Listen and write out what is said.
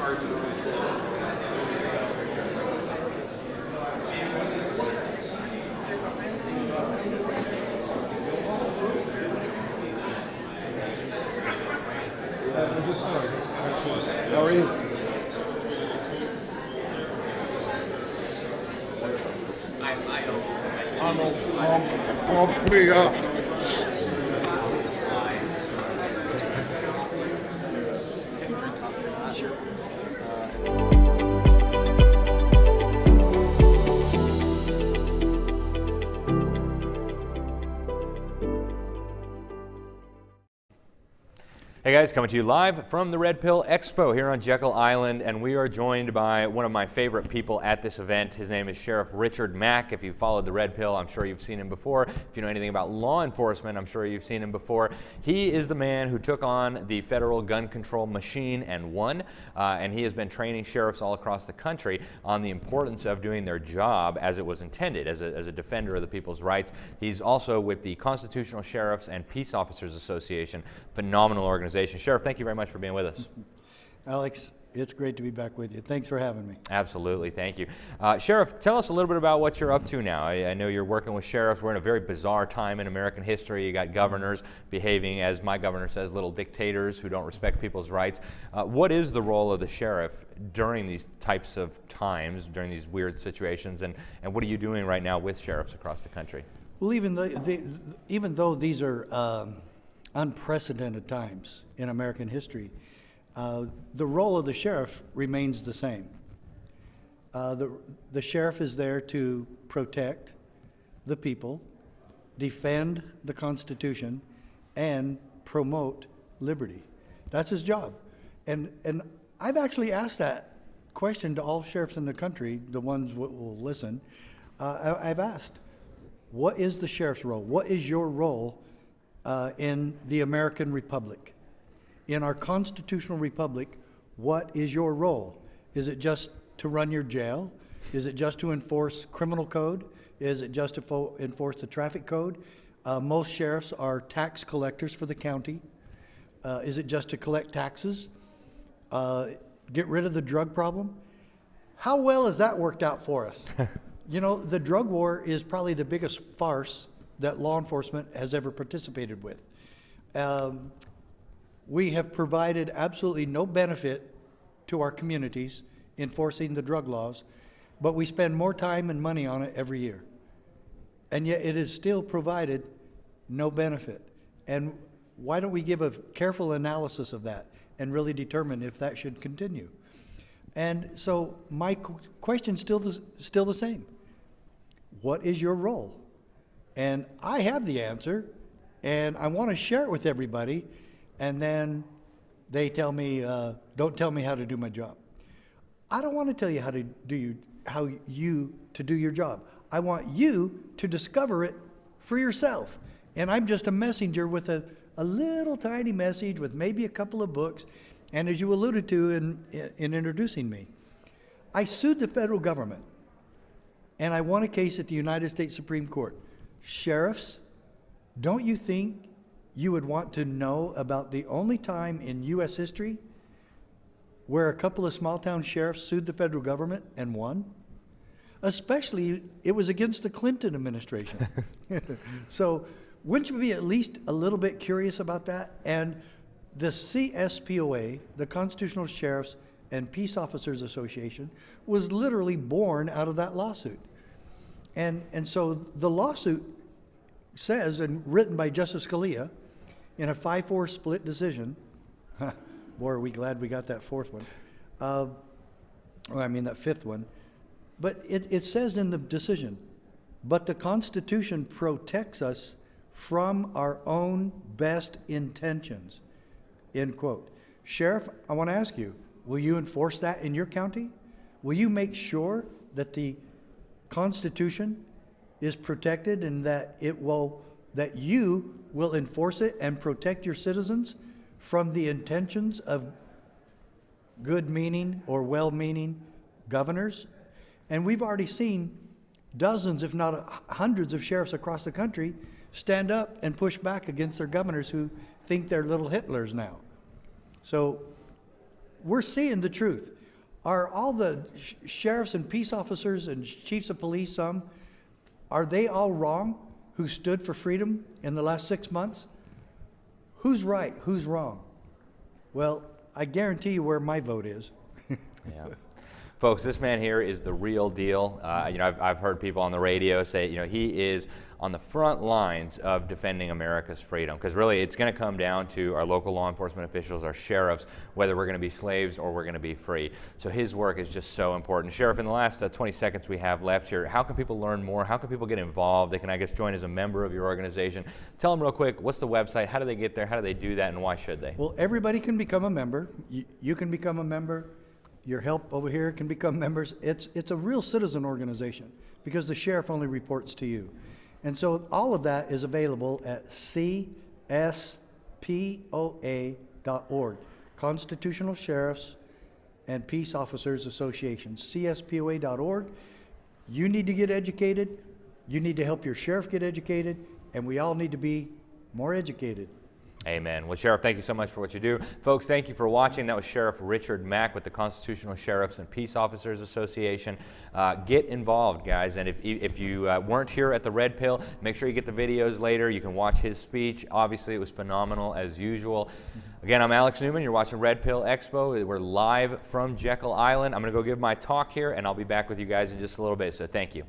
How are you? I'm pretty Hey guys, coming to you live from the Red Pill Expo here on Jekyll Island, and we are joined by one of my favorite people at this event. His name is Sheriff Richard Mack. If you've followed the Red Pill, I'm sure you've seen him before. If you know anything about law enforcement, I'm sure you've seen him before. He is the man who took on the federal gun control machine and won, and he has been training sheriffs all across the country on the importance of doing their job as it was intended, as a defender of the people's rights. He's also with the Constitutional Sheriffs and Peace Officers Association, phenomenal organization. Sheriff, thank you very much for being with us. Alex, it's great to be back with you. Thanks for having me. Absolutely, thank you. Sheriff, tell us a little bit about what you're up to now. I know you're working with sheriffs. We're in a very bizarre time in American history. You got governors behaving, as my governor says, little dictators who don't respect people's rights. What is the role of the sheriff during these types of times, during these weird situations, and what are you doing right now with sheriffs across the country? Well, even though these are unprecedented times in American history, the role of the sheriff remains the same. The sheriff is there to protect the people, defend the Constitution, and promote liberty. That's his job. And I've actually asked that question to all sheriffs in the country, the ones that will listen. I've asked, what is the sheriff's role? What is your role in the American Republic? In our constitutional republic, what is your role? Is it just to run your jail? Is it just to enforce criminal code? Is it just to enforce the traffic code? Most sheriffs are tax collectors for the county. Is it just to collect taxes? Get rid of the drug problem? How well has that worked out for us? You know, the drug war is probably the biggest farce that law enforcement has ever participated with. We have provided absolutely no benefit to our communities enforcing the drug laws, but we spend more time and money on it every year. And yet it has still provided no benefit. And why don't we give a careful analysis of that and really determine if that should continue? And so my question's still the same. What is your role? And I have the answer, and I want to share it with everybody, and then they tell me, don't tell me how to do my job. I don't want to tell you how to do your job. I want you to discover it for yourself. And I'm just a messenger with a little tiny message with maybe a couple of books. And as you alluded to in introducing me, I sued the federal government, and I won a case at the United States Supreme Court. Sheriffs, don't you think you would want to know about the only time in U.S. history where a couple of small-town sheriffs sued the federal government and won? Especially, it was against the Clinton administration. So wouldn't you be at least a little bit curious about that? And the CSPOA, the Constitutional Sheriffs and Peace Officers Association, was literally born out of that lawsuit. And so the lawsuit says, and written by Justice Scalia in a 5-4 split decision, boy, are we glad we got that fourth one, that fifth one, but it says in the decision, but the Constitution protects us from our own best intentions, end quote. Sheriff, I want to ask you, will you enforce that in your county? Will you make sure that the Constitution is protected and that you will enforce it and protect your citizens from the intentions of good-meaning or well-meaning governors? And we've already seen dozens, if not hundreds, of sheriffs across the country stand up and push back against their governors who think they're little Hitlers now. So we're seeing the truth. Are all the sheriffs and peace officers and chiefs of police, are they all wrong who stood for freedom in the last 6 months? Who's right? Who's wrong? Well, I guarantee you where my vote is. Yeah. Folks, this man here is the real deal. You know, I've heard people on the radio say, you know, he is on the front lines of defending America's freedom, because really it's going to come down to our local law enforcement officials, our sheriffs, whether we're going to be slaves or we're going to be free. So his work is just so important. Sheriff, in the last 20 seconds we have left here, how can people learn more? How can people get involved? They can, I guess, join as a member of your organization. Tell them real quick, what's the website? How do they get there? How do they do that? And why should they? Well, everybody can become a member. You can become a member. Your help over here can become members. It's a real citizen organization because the sheriff only reports to you. And so all of that is available at cspoa.org, Constitutional Sheriffs and Peace Officers Association, cspoa.org. You need to get educated. You need to help your sheriff get educated, and we all need to be more educated. Amen. Well, Sheriff, thank you so much for what you do. Folks, thank you for watching. That was Sheriff Richard Mack with the Constitutional Sheriffs and Peace Officers Association. Get involved, guys. And if you weren't here at the Red Pill, make sure you get the videos later. You can watch his speech. Obviously, it was phenomenal as usual. Again, I'm Alex Newman. You're watching Red Pill Expo. We're live from Jekyll Island. I'm going to go give my talk here, and I'll be back with you guys in just a little bit. So thank you.